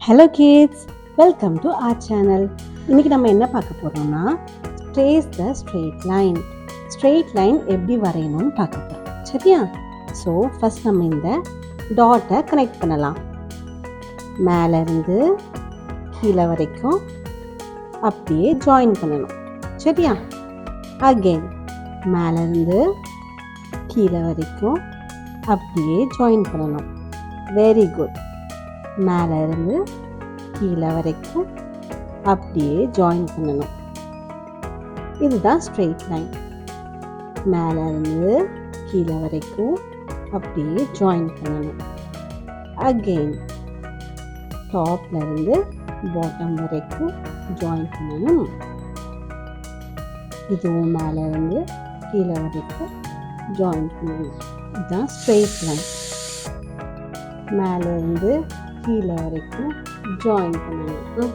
Hello kids, welcome to our channel. இன்றைக்கி நம்ம என்ன பார்க்க போகிறோம்னா trace the straight line. Straight line எப்படி வரையணும்னு பார்க்க போகிறோம். சரியா? ஸோ ஃபஸ்ட் நம்ம இந்த டாட்டை கனெக்ட் பண்ணலாம். மேலேருந்து கீழே வரைக்கும் அப்படியே ஜாயின் பண்ணணும். சரியா? அகெயின் மேலேருந்து கீழே வரைக்கும் அப்படியே ஜாயின் பண்ணணும். Very good. மேலே இருந்து கீழே வரைக்கும் அப்படியே ஜாயின் பண்ணணும். இதுதான் ஸ்ட்ரெயிட் லைன். மேலே இருந்து கீழே வரைக்கும் அப்படியே ஜாயின் பண்ணணும். அகெயின் டாப்ல இருந்து பாட்டம் வரைக்கும் ஜாயின் பண்ணணும். இதுவும் மேலே இருந்து கீழே வரைக்கும் ஜாயின் பண்ணணும். இதுதான் ஸ்ட்ரெயிட் லைன். மேலே இருந்து கீழே வரைக்கும் ஜாயின் பண்ணணும்.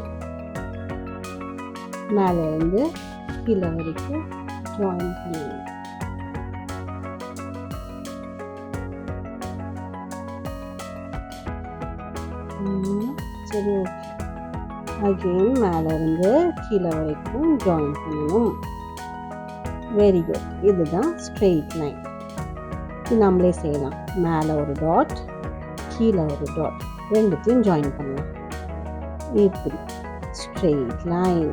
மேலே இருந்து கீழே வரைக்கும் ஜாயின் பண்ணணும். சரி, ஓகே. அகெயின் மேலே இருந்து கீழே வரைக்கும் ஜாயின் பண்ணணும். Very good. இதுதான் ஸ்ட்ரெயிட் லைன். இது நம்மளே செய்யலாம். மேலே ஒரு டாட், கீழே ஒரு டாட், ரெண்டுத்தையும் ஜாயின் பண்ணலாம். இப்படி ஸ்ட்ரெயிட் லைன்.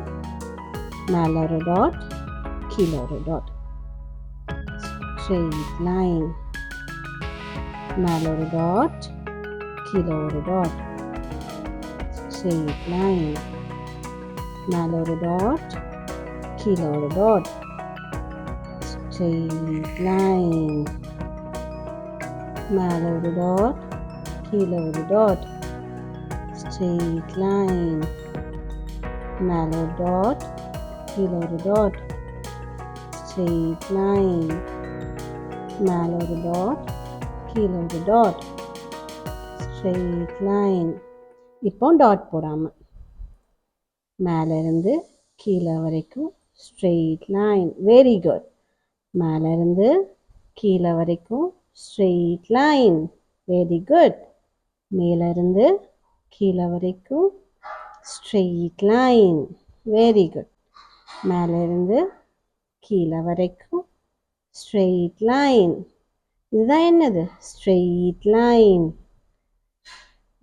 மேலே ஒரு டாட், கீழே ஒரு டாட். Straight line. மேலே ஒரு டாட், கீழே ஒரு டாட். Straight line. மேலே ஒரு டாட், கீழே ஒரு டாட். Straight line. மேலே ஒரு டாட், கீழே ஒரு டாட். Straight line. மேலே ஒரு டாட், கீழே ஒரு டாட். Straight line. மேலே ஒரு டாட், கீழே ஒரு டாட். Straight line. இப்போ டாட் போடாமல் மேலே இருந்து கீழே வரைக்கும் ஸ்ட்ரெயிட் லைன். Very good. மேலே இருந்து கீழே வரைக்கும் ஸ்ட்ரெயிட் லைன். Very good. மேலே இருந்து கீழே வரைக்கும் ஸ்ட்ரெயிட் லைன். Very good. மேலே இருந்து கீழே வரைக்கும் ஸ்ட்ரெயிட் லைன். இதுதான் என்னது? Straight line.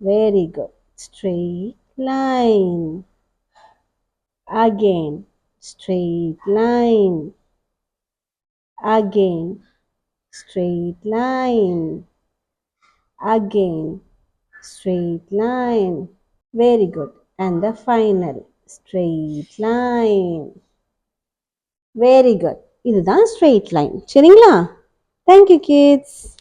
Very good. Straight line. Again straight line. Again straight line. Again straight line. Very good. And the final straight line. Very good. இதுதான் straight line. சரிங்களா? Thank you kids.